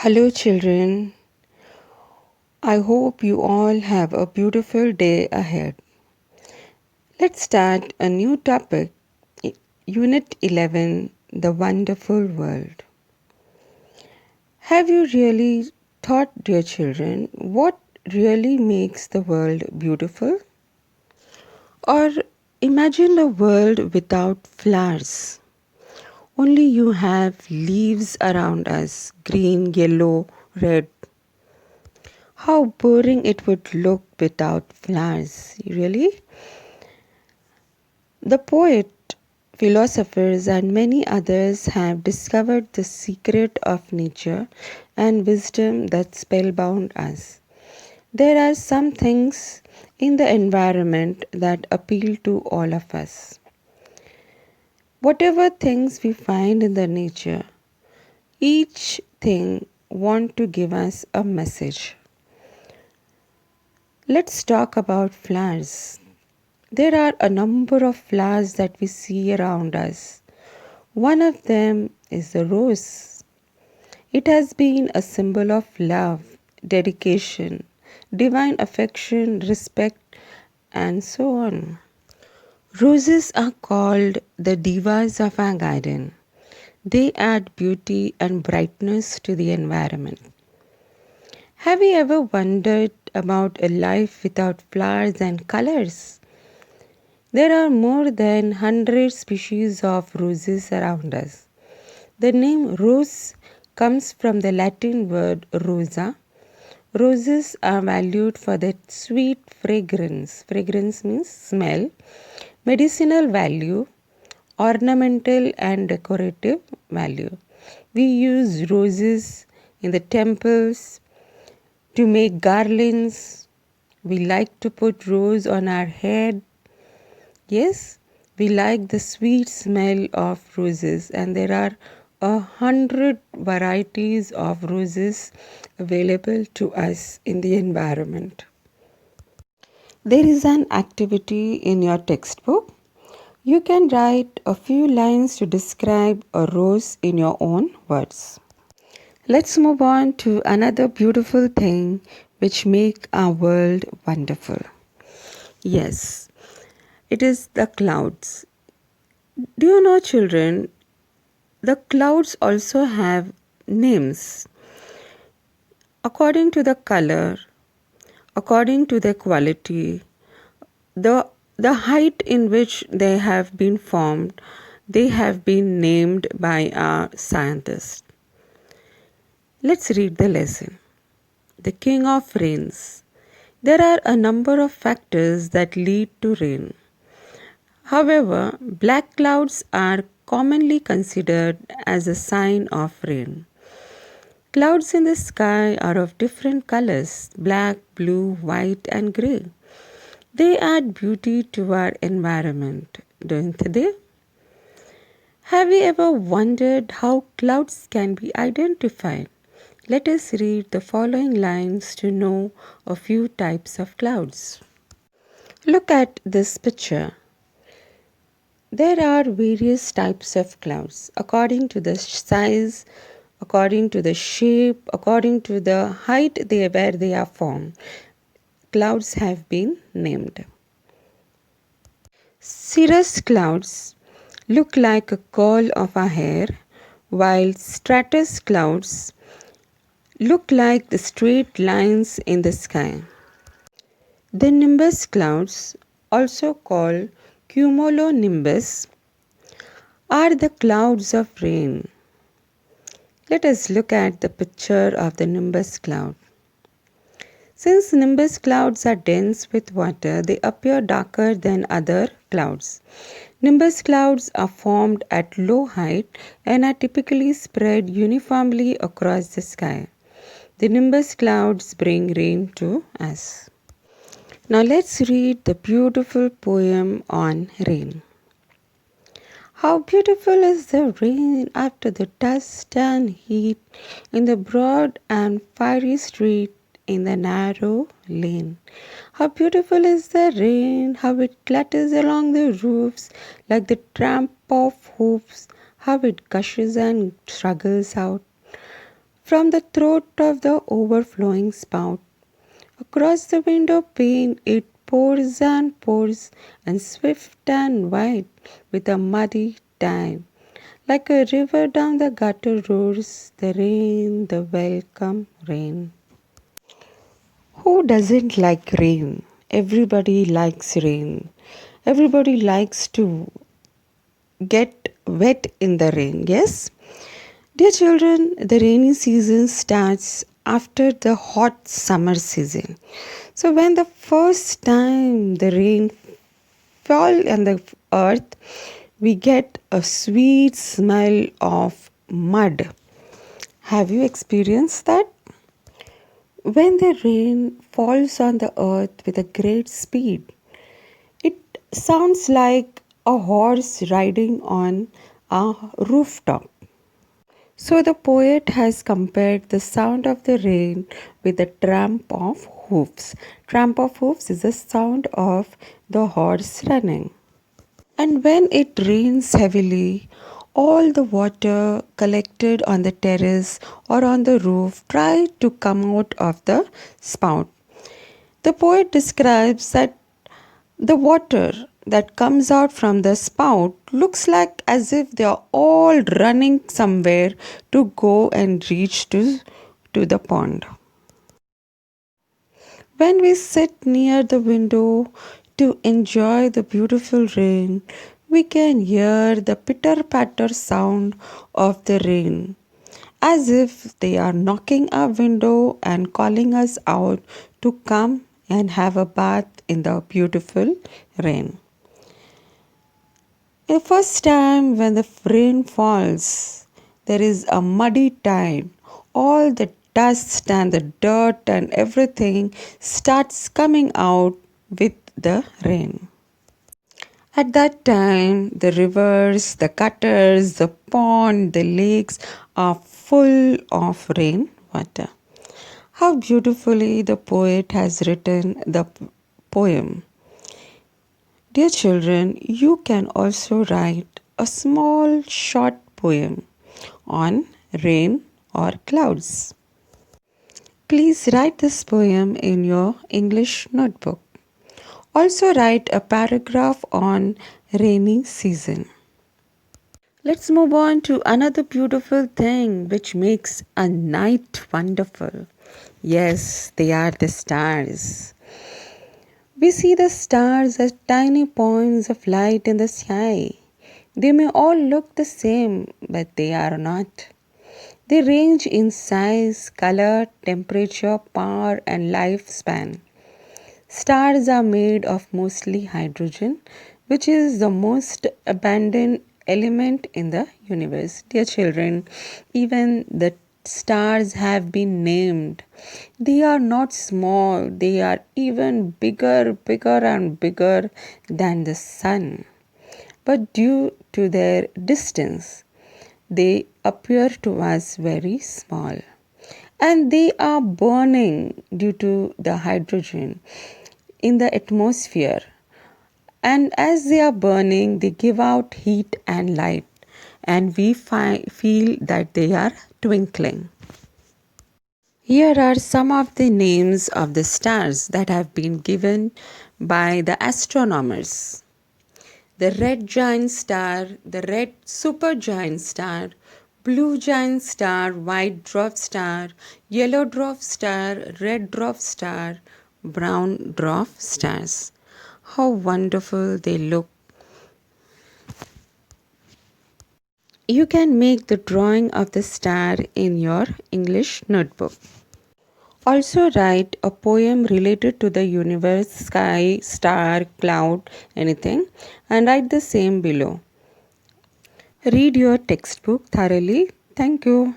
Hello, children. I hope you all have a beautiful day ahead. Let's start a new topic, Unit 11, The Wonderful World. Have you really thought, dear children, what really makes the world beautiful? Or imagine a world without flowers. Only you have leaves around us, green, yellow, red. How boring it would look without flowers, really? The poet, philosophers, and many others have discovered the secret of nature and wisdom that spellbound us. There are some things in the environment that appeal to all of us. Whatever things we find in the nature, each thing want to give us a message. Let's talk about flowers. There are a number of flowers that we see around us. One of them is the rose. It has been a symbol of love, dedication, divine affection, respect, and so on. Roses are called the divas of our garden. They add beauty and brightness to the environment. Have you ever wondered about a life without flowers and colors? There are more than 100 species of roses around us. The name rose comes from the Latin word rosa. Roses are valued for their sweet fragrance. Fragrance means smell, medicinal value, ornamental and decorative value. We use roses in the temples to make garlands. We like to put rose on our head. Yes, we like the sweet smell of roses, and there are 100 varieties of roses available to us in the environment. There is an activity in your textbook. You can write a few lines to describe a rose in your own words. Let's move on to another beautiful thing which make our world wonderful. Yes, it is the clouds. Do you know, children, the clouds also have names. According to the color, according to their quality, the height in which they have been formed, they have been named by our scientists. Let's read the lesson. The King of Rains. There are a number of factors that lead to rain. However, black clouds are commonly considered as a sign of rain. Clouds in the sky are of different colors: black, blue, white, and grey. They add beauty to our environment, don't they? Have you ever wondered how clouds can be identified? Let us read the following lines to know a few types of clouds. Look at this picture. There are various types of clouds according to the size, according to the shape, according to the height where they are formed. Clouds have been named. Cirrus clouds look like a curl of a hair, while stratus clouds look like the straight lines in the sky. The nimbus clouds, also called cumulonimbus, are the clouds of rain. Let us look at the picture of the nimbus cloud. Since nimbus clouds are dense with water, they appear darker than other clouds. Nimbus clouds are formed at low height and are typically spread uniformly across the sky. The nimbus clouds bring rain to us. Now let's read the beautiful poem on rain. How beautiful is the rain after the dust and heat in the broad and fiery street in the narrow lane. How beautiful is the rain, how it clatters along the roofs like the tramp of hoofs, how it gushes and struggles out, From the throat of the overflowing spout, across the window pane it pours and swift and wide with a muddy tide. Like a river down the gutter roars the rain, the welcome rain. Who doesn't like rain? Everybody likes rain. Everybody likes to get wet in the rain, yes? Dear children, the rainy season starts after the hot summer season. So when the first time the rain falls on the earth, we get a sweet smell of mud. Have you experienced that? When the rain falls on the earth with a great speed, it sounds like a horse riding on a rooftop. So the poet has compared the sound of the rain with the tramp of hoofs. Tramp of hoofs is the sound of the horse running. And when it rains heavily, all the water collected on the terrace or on the roof try to come out of the spout. The poet describes that the water that comes out from the spout looks like as if they are all running somewhere to go and reach to the pond. When we sit near the window to enjoy the beautiful rain, we can hear the pitter patter sound of the rain, as if they are knocking our window and calling us out to come and have a bath in the beautiful rain. The first time when the rain falls, there is a muddy tide. All the dust and the dirt and everything starts coming out with the rain. At that time, the rivers, the gutters, the pond, the lakes are full of rain water. How beautifully the poet has written the poem. Dear children, you can also write a small short poem on rain or clouds. Please write this poem in your English notebook. Also write a paragraph on rainy season. Let's move on to another beautiful thing which makes a night wonderful. Yes, they are the stars. We see the stars as tiny points of light in the sky. They may all look the same, but they are not. They range in size, color, temperature, power, and lifespan. Stars are made of mostly hydrogen, which is the most abundant element in the universe. Dear children, even the stars have been named. They are not small, they are even bigger and bigger than the sun. But due to their distance, they appear to us very small. And they are burning due to the hydrogen in the atmosphere. And as they are burning, they give out heat and light, and we feel that they are twinkling. Here are some of the names of the stars that have been given by the astronomers. The red giant star, the red supergiant star, blue giant star, white dwarf star, yellow dwarf star, red dwarf star, brown dwarf stars. How wonderful they look. You can make the drawing of the star in your English notebook. Also write a poem related to the universe, sky, star, cloud, anything, and write the same below. Read your textbook thoroughly. Thank you.